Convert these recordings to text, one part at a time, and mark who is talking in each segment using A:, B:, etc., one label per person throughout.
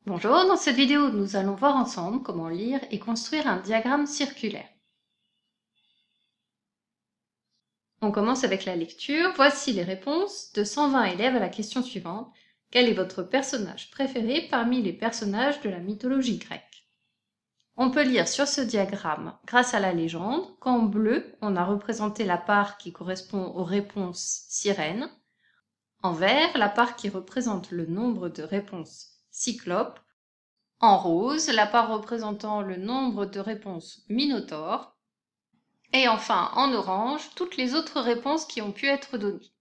A: Bonjour, dans cette vidéo, nous allons voir ensemble comment lire et construire un diagramme circulaire. On commence avec la lecture. Voici les réponses de 120 élèves à la question suivante. Quel est votre personnage préféré parmi les personnages de la mythologie grecque? On peut lire sur ce diagramme, grâce à la légende, qu'en bleu, on a représenté la part qui correspond aux réponses sirènes. En vert, la part qui représente le nombre de réponses cyclopes. En rose, la part représentant le nombre de réponses minotaures. Et enfin, en orange, toutes les autres réponses qui ont pu être données.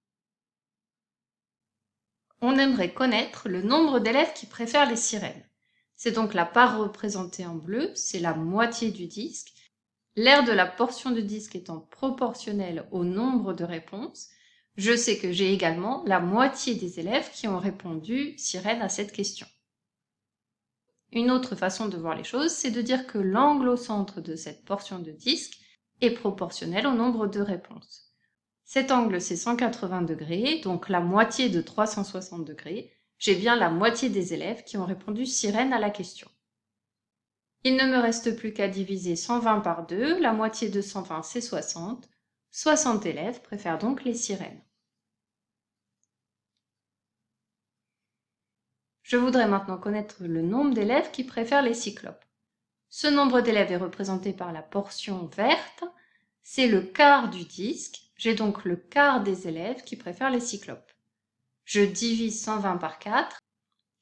A: On aimerait connaître le nombre d'élèves qui préfèrent les sirènes. C'est donc la part représentée en bleu, c'est la moitié du disque. L'aire de la portion de disque étant proportionnelle au nombre de réponses, je sais que j'ai également la moitié des élèves qui ont répondu sirène à cette question. Une autre façon de voir les choses, c'est de dire que l'angle au centre de cette portion de disque est proportionnel au nombre de réponses. Cet angle, c'est 180 degrés, donc la moitié de 360 degrés. J'ai bien la moitié des élèves qui ont répondu sirène à la question. Il ne me reste plus qu'à diviser 120 par 2, la moitié de 120 c'est 60. 60 élèves préfèrent donc les sirènes. Je voudrais maintenant connaître le nombre d'élèves qui préfèrent les cyclopes. Ce nombre d'élèves est représenté par la portion verte, c'est le quart du disque, j'ai donc le quart des élèves qui préfèrent les cyclopes. Je divise 120 par 4,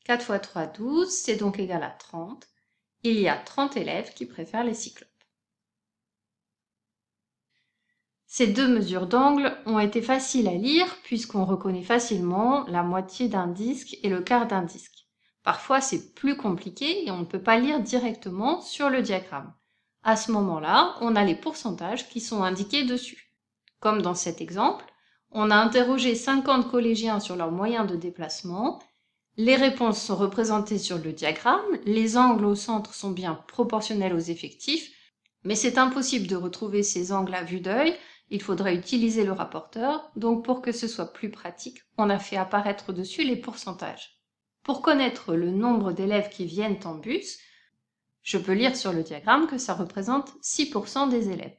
A: 4 fois 3, 12, c'est donc égal à 30. Il y a 30 élèves qui préfèrent les cyclopes. Ces deux mesures d'angle ont été faciles à lire puisqu'on reconnaît facilement la moitié d'un disque et le quart d'un disque. Parfois, c'est plus compliqué et on ne peut pas lire directement sur le diagramme. À ce moment-là, on a les pourcentages qui sont indiqués dessus. Comme dans cet exemple, on a interrogé 50 collégiens sur leurs moyens de déplacement. Les réponses sont représentées sur le diagramme, les angles au centre sont bien proportionnels aux effectifs, mais c'est impossible de retrouver ces angles à vue d'œil, il faudrait utiliser le rapporteur, donc pour que ce soit plus pratique, on a fait apparaître dessus les pourcentages. Pour connaître le nombre d'élèves qui viennent en bus, je peux lire sur le diagramme que ça représente 6% des élèves.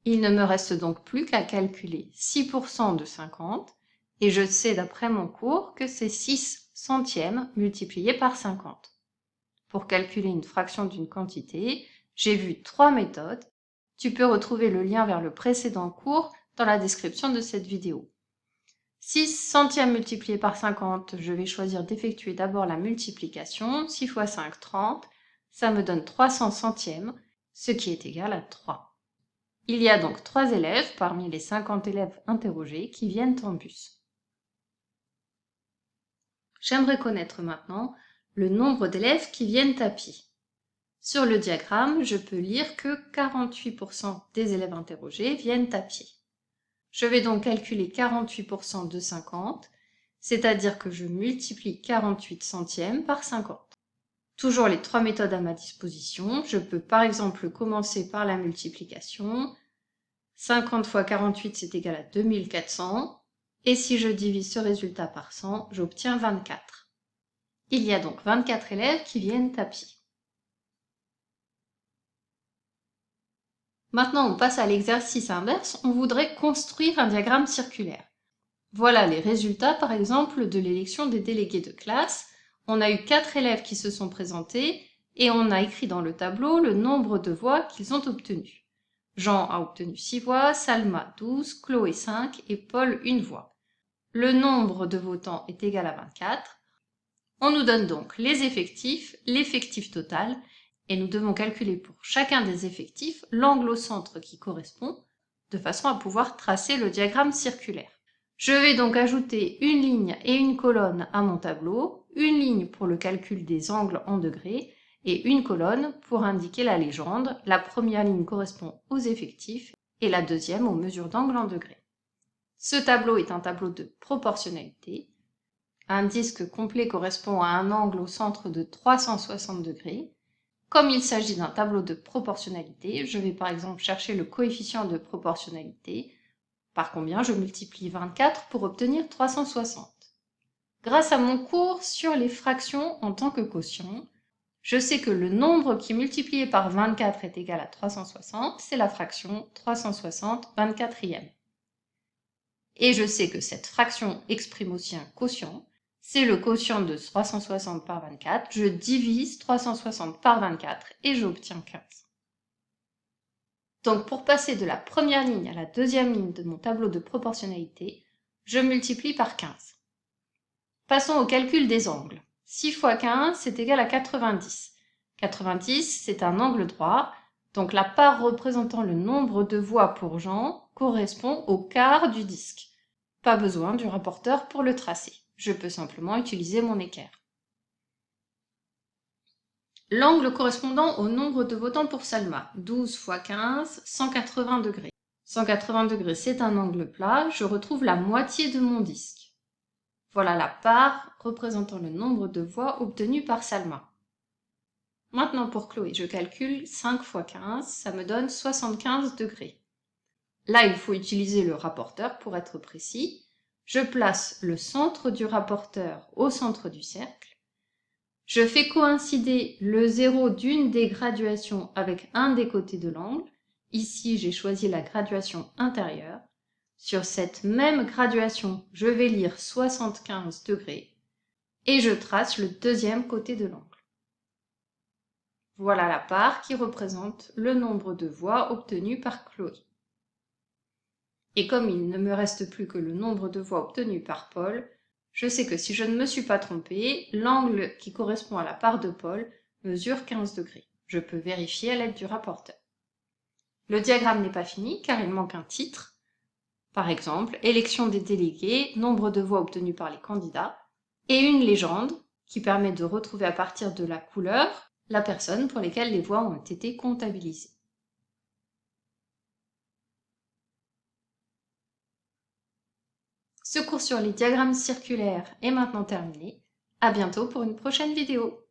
A: Il ne me reste donc plus qu'à calculer 6% de 50, et je sais d'après mon cours que c'est 6 centièmes multiplié par 50. Pour calculer une fraction d'une quantité, j'ai vu 3 méthodes. Tu peux retrouver le lien vers le précédent cours dans la description de cette vidéo. 6 centièmes multiplié par 50, je vais choisir d'effectuer d'abord la multiplication. 6 fois 5, 30. Ça me donne 300 centièmes, ce qui est égal à 3. Il y a donc 3 élèves parmi les 50 élèves interrogés qui viennent en bus. J'aimerais connaître maintenant le nombre d'élèves qui viennent à pied. Sur le diagramme, je peux lire que 48% des élèves interrogés viennent à pied. Je vais donc calculer 48% de 50, c'est-à-dire que je multiplie 48 centièmes par 50. Toujours les 3 méthodes à ma disposition. Je peux par exemple commencer par la multiplication. 50 fois 48, c'est égal à 2400. Et si je divise ce résultat par 100, j'obtiens 24. Il y a donc 24 élèves qui viennent à pied. Maintenant, on passe à l'exercice inverse. On voudrait construire un diagramme circulaire. Voilà les résultats, par exemple, de l'élection des délégués de classe. On a eu 4 élèves qui se sont présentés et on a écrit dans le tableau le nombre de voix qu'ils ont obtenues. Jean a obtenu 6 voix, Salma 12, Chloé 5 et Paul 1 voix. Le nombre de votants est égal à 24. On nous donne donc les effectifs, l'effectif total, et nous devons calculer pour chacun des effectifs l'angle au centre qui correspond, de façon à pouvoir tracer le diagramme circulaire. Je vais donc ajouter une ligne et une colonne à mon tableau, une ligne pour le calcul des angles en degrés, et une colonne pour indiquer la légende. La première ligne correspond aux effectifs et la deuxième aux mesures d'angle en degrés. Ce tableau est un tableau de proportionnalité. Un disque complet correspond à un angle au centre de 360 degrés. Comme il s'agit d'un tableau de proportionnalité, je vais par exemple chercher le coefficient de proportionnalité, par combien je multiplie 24 pour obtenir 360. Grâce à mon cours sur les fractions en tant que quotient, je sais que le nombre qui multiplié par 24 est égal à 360, c'est la fraction 360 24e. Et je sais que cette fraction exprime aussi un quotient, c'est le quotient de 360 par 24, je divise 360 par 24 et j'obtiens 15. Donc pour passer de la première ligne à la deuxième ligne de mon tableau de proportionnalité, je multiplie par 15. Passons au calcul des angles. 6 fois 15, c'est égal à 90. 90, c'est un angle droit, donc la part représentant le nombre de voies pour Jean correspond au quart du disque. Pas besoin du rapporteur pour le tracer. Je peux simplement utiliser mon équerre. L'angle correspondant au nombre de votants pour Salma, 12 fois 15, 180 degrés. 180 degrés, c'est un angle plat, je retrouve la moitié de mon disque. Voilà la part représentant le nombre de voix obtenues par Salma. Maintenant pour Chloé, je calcule 5 fois 15, ça me donne 75 degrés. Là, il faut utiliser le rapporteur pour être précis. Je place le centre du rapporteur au centre du cercle. Je fais coïncider le 0 d'une des graduations avec un des côtés de l'angle. Ici, j'ai choisi la graduation intérieure. Sur cette même graduation, je vais lire 75 degrés et je trace le deuxième côté de l'angle. Voilà la part qui représente le nombre de voix obtenues par Chloé. Et comme il ne me reste plus que le nombre de voix obtenues par Paul, je sais que si je ne me suis pas trompée, l'angle qui correspond à la part de Paul mesure 15 degrés. Je peux vérifier à l'aide du rapporteur. Le diagramme n'est pas fini car il manque un titre. Par exemple, élection des délégués, nombre de voix obtenues par les candidats, et une légende qui permet de retrouver à partir de la couleur la personne pour lesquelles les voix ont été comptabilisées. Ce cours sur les diagrammes circulaires est maintenant terminé. À bientôt pour une prochaine vidéo.